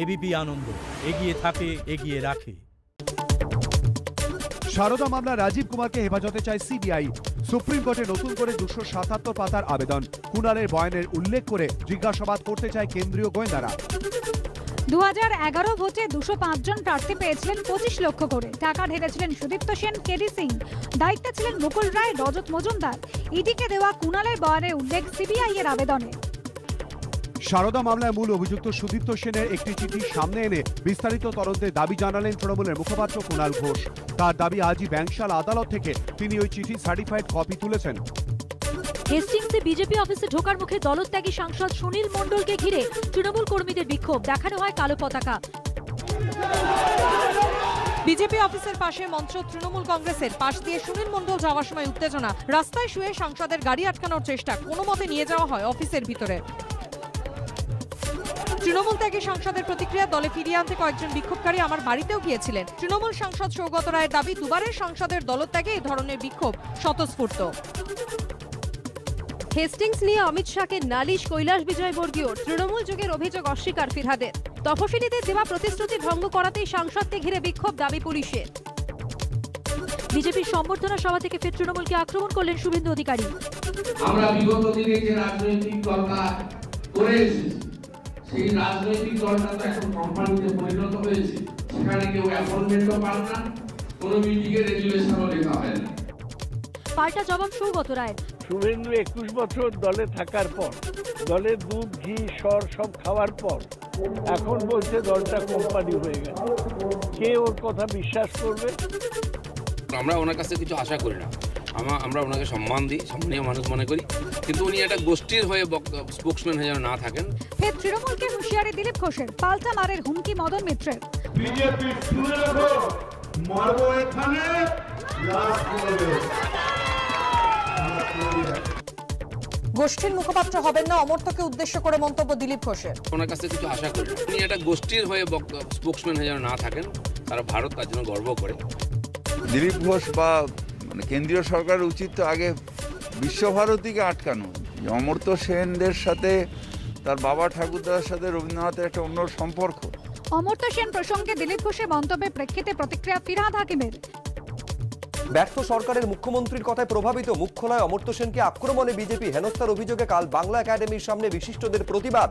ABP আনন্দ, এগিয়ে থাকে, এগিয়ে রাখে। সারদা মামলা রাজীব কুমারকে হেফাজতে চায় সিবিআই। সুপ্রিম কোর্টে নতুন করে 277 পাতার আবেদন। কুণালের বয়ানের উল্লেখ করে জিজ্ঞাসাবাদ করতে চায় কেন্দ্রীয় গোয়েন্দারা। 2011 ভোটে 205 জন প্রার্থী পেয়েছিলেন 25 লক্ষ করে। টাকা ঢেলেছিলেন সুদীপ্ত সেন, কেডি সিং। দায়িত্বে ছিলেন মুকুল রায়, রজত মজুমদার। ইডিকে দেওয়া কুণালের বয়ানের উল্লেখ সিবিআই এর আবেদনে। সারদা মামলায় মূল অভিযুক্ত সুদীপ্ত সেনের একটি চিঠি সামনে এনে বিস্তারিত তদন্তের দাবি জানালেন তৃণমূলের মুখপাত্র কুণাল ঘোষ। তার দাবি, আজই ব্যাংশাল আদালত থেকে তিনি ওই চিঠি সার্টিফাইড কপি তুলেছেন। হেস্টিংসে বিজেপি অফিসে ঢোকার মুখে দলত্যাগী সাংসদ সুনীল মণ্ডলকে ঘিরে তৃণমূল কর্মীদের বিক্ষোভ, দেখানো হয় কালো পতাকা। বিজেপি অফিসের পাশে মঞ্চ তৃণমূল কংগ্রেসের। পাশ দিয়ে সুনীল মণ্ডল যাওয়ার সময় উত্তেজনা। রাস্তায় শুয়ে সাংসদের গাড়ি আটকানোর চেষ্টা, কোনো মতে নিয়ে যাওয়া হয় অফিসের ভিতরে। তৃণমূল ত্যাগী সাংসদের প্রতিক্রিয়া, দলে ফিরিয়ে আনতে কয়েকজন বিক্ষোভকারী আমার বাড়িতেও গিয়েছিলেন। তৃণমূল সাংসদ সৌগত রায়ের দাবি, দুবারের সাংসদের দলত্যাগে এই ধরনের বিক্ষোভ স্বতঃস্ফূর্ত। হেস্টিংস নিয়ে অমিত শাহকে নালিশ কৈলাস বিজয়বর্গীয়। তৃণমূল যুগের অভিযোগ অস্বীকার ফিরহাদের। তফসিলিদের দেওয়া প্রতিশ্রুতি ভঙ্গ করাতেই সাংসদকে ঘিরে বিক্ষোভ, দাবি পুলিশের। বিজেপির সম্বর্ধনা সভা থেকে ফের তৃণমূলকে আক্রমণ করলেন শুভেন্দু অধিকারী। আমরা বিগত দিনে যে রাজনৈতিক দলটা করে এসেছি, সেই রাজনৈতিক দলটা তো এখন কোম্পানিতে পরিণত হয়েছে। সেখানে কেউ অ্যাপয়েন্টমেন্টও পান না, কোনো মিটিংয়ে রেজুলেশনও লেখা হয় না। পাল্টা জবাব সৌগত রায়ের। শুভেন্দু 21 বছর দলে থাকার পর, দলের দুধ, ঘি, সর সব খাওয়ার পর এখন বলছে দলটা কোম্পানি হয়ে গেছে। কে ওর কথা বিশ্বাস করবে? আমরা ওনার কাছে কিছু আশা করি না। আমরা ওনাকে সম্মান দিই, সম্মানীয় মানুষ মনে করি, কিন্তু উনি একটা গোষ্ঠীর হয়ে স্পোকসম্যান হয়ে যেন না থাকেন। ফের তৃণমূলকে হুঁশিয়ারি দিলীপ ঘোষের। পাল্টা মারের হুমকি মদন মিত্রের। বিজেপি শুনে রাখো, মারবো এখানে, লাশ করবে। গোষ্ঠীর মুখপাত্র হবেন না, অমর্ত্যকে উদ্দেশ্য করে মন্তব্য দিলীপ ঘোষের। ওনার কাছে কিছু আশা করি না। উনি একটা গোষ্ঠীর হয়ে স্পোকসম্যান হয়ে যেন না থাকেন। তারা ভারত তার জন্য গর্ব করে। দিলীপ ঘোষ বা কেন্দ্রীয় সরকারের উচিত তো আগে বিশ্বভারতীকে আটকানো। অমর্ত্য সেনদের সাথে, তার বাবা ঠাকুরদার সাথে রবীন্দ্রনাথের একটা অন্য সম্পর্ক। অমর্ত্য সেন প্রসঙ্গে দিলীপ ঘোষের মন্তব্যের প্রেক্ষিতে প্রতিক্রিয়া ফিরহাদ হাকিমের। ব্যর্থ সরকারের মুখ্যমন্ত্রীর কথায় প্রভাবিত মুখ্যলয় অমর্ত্য সেনকে আক্রমণে বিজেপি হেনস্থার অভিযোগে কাল বাংলা একাডেমির সামনে বিশিষ্টদের প্রতিবাদ।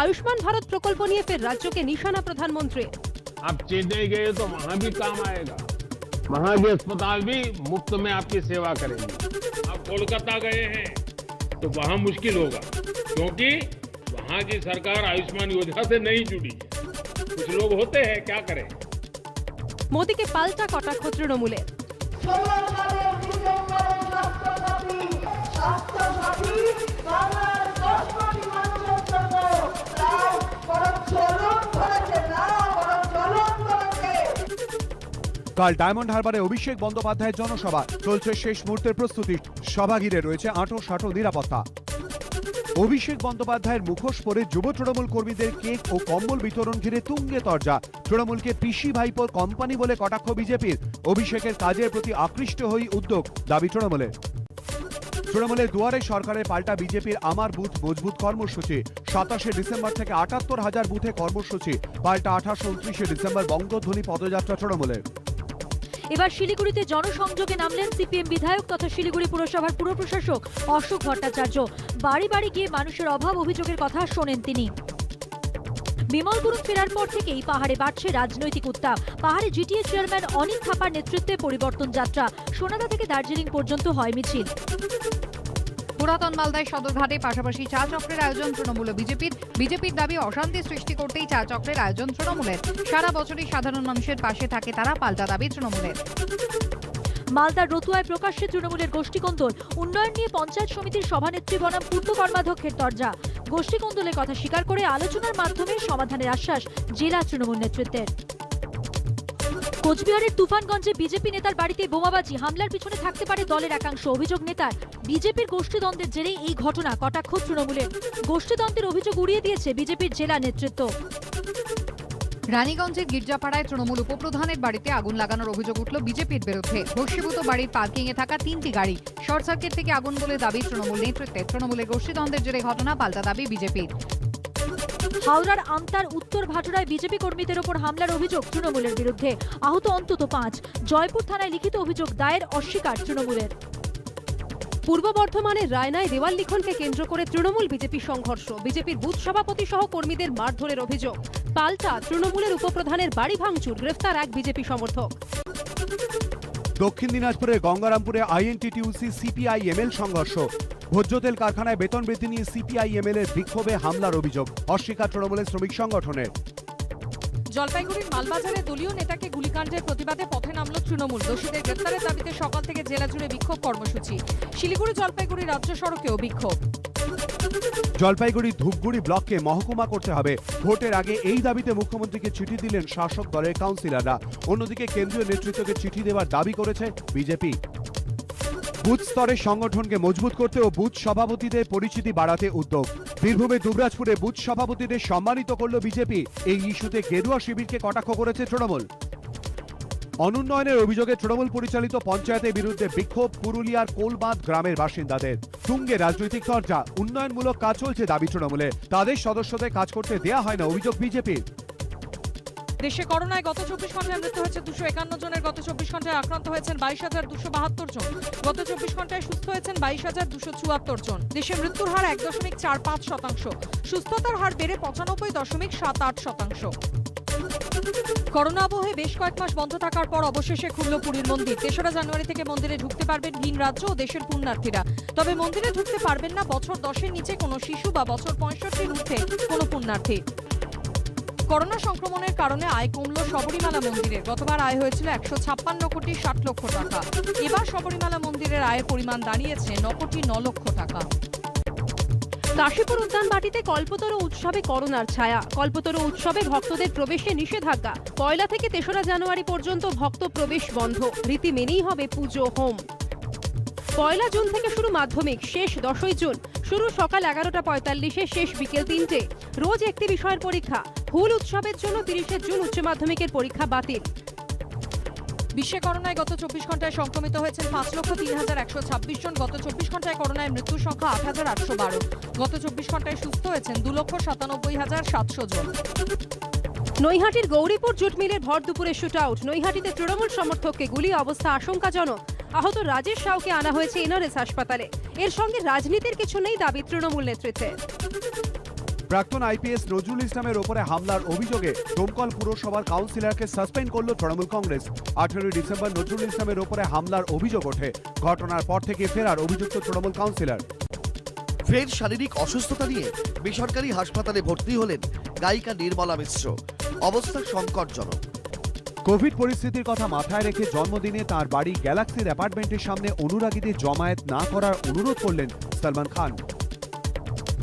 আয়ুষ্মান ভারত প্রকল্প নিয়ে ফের রাজ্যকে নিশানা প্রধানমন্ত্রী। आप चेन्नई गए तो वहां भी काम आएगा, वहां के अस्पताल भी मुफ्त में आपकी सेवा करेंगे। आप कोलकाता गए हैं तो वहां मुश्किल होगा, क्योंकि वहां की सरकार आयुष्मान योजना से नहीं जुड़ी है। कुछ लोग होते हैं, क्या करें। মোদীকে পাল্টা কটাক্ষ তৃণমূলের। কাল ডায়মন্ড হারবারে অভিষেক বন্দ্যোপাধ্যায়ের জনসভা চলছে, শেষ মুহূর্তের প্রস্তুতি। সভা ঘিরে রয়েছে আঁটো নিরাপত্তা। অভিষেক বন্দ্যোপাধ্যায়ের মুখোশ পরে যুব তৃণমূল কর্মীদের কেক ও কম্বল বিতরণ ঘিরে তুঙ্গে তরজা। তৃণমূলকে পিসি ভাইপোর কোম্পানি বলে কটাক্ষ বিজেপির। অভিষেকের কাজের প্রতি আকৃষ্ট হই উদ্যোগ, দাবি তৃণমূলের। তৃণমূলের দুয়ারে সরকারের পাল্টা বিজেপির আমার বুথ মজবুত কর্মসূচি। 27 ডিসেম্বর থেকে 78,000 বুথে কর্মসূচি। পাল্টা 28 ও 29 ডিসেম্বর বঙ্গধ্বনি পদযাত্রা তৃণমূলের। এবার শিলিগুড়িতে জনসংযোগে নামলেন সিপিএম বিধায়ক তথা শিলিগুড়ি পুরসভার পুর প্রশাসক অশোক ভট্টাচার্য। বাড়ি বাড়ি গিয়ে মানুষের অভাব অভিযোগের কথা শোনেন তিনি। বিমল গুরুং ফেরার পর থেকেই পাহাড়ে বাড়ছে রাজনৈতিক উত্তাপ। পাহাড়ে জিটিএ চেয়ারম্যান অনিল থাপার নেতৃত্বে পরিবর্তন যাত্রা। সোনাদা থেকে দার্জিলিং পর্যন্ত হয় মিছিল। পুরাতন মালদায় সদরঘাটে পাশাপাশি চা চক্রের আয়োজন তৃণমূল ও বিজেপির দাবি, অশান্তি সৃষ্টি করতেই চা চক্রের আয়োজন তৃণমূলের। সারা বছরই সাধারণ মানুষের পাশে থাকে তারা, পাল্টা দাবি তৃণমূলের। মালদার রতুয়ায় প্রকাশ্যে তৃণমূলের গোষ্ঠীকন্দল। উন্নয়ন নিয়ে পঞ্চায়েত সমিতির সভানেত্রী বনাম পূর্ত কর্মাধ্যক্ষের তরজা। গোষ্ঠীকন্দলের কথা স্বীকার করে আলোচনার মাধ্যমে সমাধানের আশ্বাস জেলা তৃণমূল নেতৃত্বের। কোচবিহারের তুফানগঞ্জে বিজেপি নেতার বাড়িতে বোমাবাজি। হামলার পিছনে থাকতে পারে দলের একাংশ, অভিযোগ নেতার। বিজেপির গোষ্ঠীদ্বন্দ্বের জেরেই এই ঘটনা, কটাক্ষ তৃণমূলের। গোষ্ঠীদ্বন্দ্বের অভিযোগ উড়িয়ে দিয়েছে বিজেপির জেলা নেতৃত্ব। রানীগঞ্জের গির্জাপাড়ায় তৃণমূল উপপ্রধানের বাড়িতে আগুন লাগানোর অভিযোগ উঠল বিজেপির বিরুদ্ধে। ভস্মীভূত বাড়ির পার্কিংয়ে থাকা 3টি গাড়ি শর্ট সার্কিট থেকে আগুন বলে দাবি তৃণমূল নেতৃত্বে। তৃণমূলের গোষ্ঠীদ্বন্দ্বের জেরে ঘটনা, পাল্টা দাবি বিজেপির। হাওড়ার আমতার উত্তর ভাটুরায় বিজেপি কর্মীদের ওপর হামলার অভিযোগ তৃণমূলের বিরুদ্ধে, আহত অন্তত 5। জয়পুর থানায় লিখিত অভিযোগ দায়ের, অস্বীকার তৃণমূলের। পূর্ব বর্ধমানের রায়নায় দেওয়াল লিখনকে কেন্দ্র করে তৃণমূল বিজেপি সংঘর্ষ, বিজেপির বুথ সভাপতি সহ কর্মীদের মারধরের অভিযোগ। পাল্টা তৃণমূলের উপপ্রধানের বাড়ি ভাঙচুর, গ্রেফতার এক বিজেপি সমর্থক। দক্ষিণ দিনাজপুরের গঙ্গারামপুরে আইএনটিটিউসি সিপিআইএমএল সংঘর্ষ, ভোজ্য তেল কারখানায় বেতন বৃদ্ধি নিয়ে সিপিআইএমএল এর বিক্ষোভে হামলার অভিযোগ, অস্বীকার তৃণমূলের শ্রমিক সংগঠনের। জলপাইগুড়ির মালবাজারে দলীয় নেতাকে গুলিকাণ্ডের প্রতিবাদে পথে নামল তৃণমূল। দোষীদের গ্রেফতারের দাবিতে সকাল থেকে জেলা জুড়ে বিক্ষোভ কর্মসূচি। শিলিগুড়ি জলপাইগুড়ি রাজ্য সড়কেও বিক্ষোভ। জলপাইগুড়ি ধূপগুড়ি ব্লককে মহকুমা করতে হবে, ভোটের আগে এই দাবিতে মুখ্যমন্ত্রীকে চিঠি দিলেন শাসক দলের কাউন্সিলররা। অন্যদিকে কেন্দ্রীয় নেতৃত্বকে চিঠি দেওয়ার দাবি করেছে বিজেপি। বুথ স্তরের সংগঠনকে মজবুত করতে ও বুথ সভাপতিদের পরিচিতি বাড়াতে উদ্যোগ। বীরভূমের দুবরাজপুরে বুথ সভাপতিদের সম্মানিত করল বিজেপি। এই ইস্যুতে গেরুয়া শিবিরকে কটাক্ষ করেছে তৃণমূল। অনুন্নয়নের অভিযোগে তৃণমূল পরিচালিত পঞ্চায়েতের বিরুদ্ধে বিক্ষোভ পুরুলিয়ার কোলবাঁধ গ্রামের বাসিন্দাদের। তুঙ্গে রাজনৈতিক চর্চা, উন্নয়নমূলক কাজ চলছে দাবি তৃণমূলের, তাদের সদস্যদের কাজ করতে দেয়া হয় না অভিযোগ বিজেপির। দেশে করোনায় গত 24 ঘন্টায় মৃত্যু হয়েছে 251 জনের। গত 24 ঘন্টায় আক্রান্ত হয়েছেন 22,272 জন। গত 24 ঘন্টায় সুস্থ হয়েছেন 22,274 জন। দেশে মৃত্যুর হার 1.45%, সুস্থতার হার বেড়ে 95.78%। করোনা আবহে বেশ কয়েক মাস বন্ধ থাকার পর অবশেষে খুলল পুরীর মন্দির। 3রা জানুয়ারি থেকে মন্দিরে ঢুকতে পারবেন ভিন রাজ্য ও দেশের পুণ্যার্থীরা। তবে মন্দিরে ঢুকতে পারবেন না বছর 10-এর নিচে কোনো শিশু বা বছর 65-র ঊর্ধ্বে কোনো পুণ্যার্থী। করোনা সংক্রমণের কারণে আয় কমল শবরীমালা মন্দিরের। গতবার আয় হয়েছিল 156 কোটি 60 লক্ষ টাকা। এবার শবরীমালা মন্দিরের আয়ের পরিমাণ দাঁড়িয়েছে 9 কোটি 9 লক্ষ টাকা। কাশীপুর উদ্যানবাটিতে কল্পতরু উৎসবে করোনার ছায়া। কল্পতরু উৎসবে ভক্তদের প্রবেশে নিষেধাজ্ঞা। 1 থেকে 3রা জানুয়ারি পর্যন্ত ভক্ত প্রবেশ বন্ধ, রীতি মেনেই হবে পুজো হোম। 1 জুন থেকে শুরু মাধ্যমিক, শেষ 10ই জুন। শুরু সকাল 11:45, শেষ বিকেল 3টে। রোজ একটি বিষয়ের পরীক্ষা। হুল উৎসবের জন্য 30শে জুন উচ্চ মাধ্যমিকের পরীক্ষা বাতিল। বিশ্বে করোনায় গত 24 ঘন্টায় সংক্রমিত হয়েছেন 5,03,126 জন। গত 24 ঘন্টায় করোনায় মৃত্যুর সংখ্যা 8,812। গত 24 ঘন্টায় সুস্থ হয়েছেন 2,97,700 জন। নৈহাটির গৌরীপুর জুট মিলের ভর দুপুরে শুট আউট। নৈহাটিতে তৃণমূল সমর্থককে গুলি, অবস্থা আশঙ্কাজনক। আহত রাজেশ সাউকে আনা হয়েছে এনআরএস হাসপাতালে। এর সঙ্গে রাজনীতির কিছু নেই দাবি তৃণমূল নেতৃত্বের। প্রাক্তন আইপিএস নজরুল ইসলামের ওপরে হামলার অভিযোগে দমকল পুরসভার কাউন্সিলরকে সাসপেন্ড করল তৃণমূল কংগ্রেস। 18 ডিসেম্বর নজরুল ইসলামের ওপরে হামলার অভিযোগ ওঠে। ঘটনার পর থেকে ফেরার অভিযুক্ত তৃণমূল কাউন্সিলর। ফের শারীরিক অসুস্থতা নিয়ে বেসরকারি হাসপাতালে ভর্তি হলেন গায়িকা নির্মলা মিশ্র। অবস্থা সংকটজনক। কোভিড পরিস্থিতির কথা মাথায় রেখে জন্মদিনে তার বাড়ি গ্যালাক্সির অ্যাপার্টমেন্টের সামনে অনুরাগীদের জমায়েত না করার অনুরোধ করলেন সালমান খান।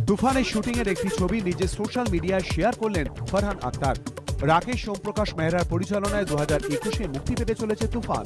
তুফানের শুটিংয়ের একটি ছবি নিজের সোশ্যাল মিডিয়ায় শেয়ার করলেন ফরহান আক্তার। রাকেশ সোমপ্রকাশ মেহরার পরিচালনায় 2021-এ মুক্তি পেতে চলেছে তুফান।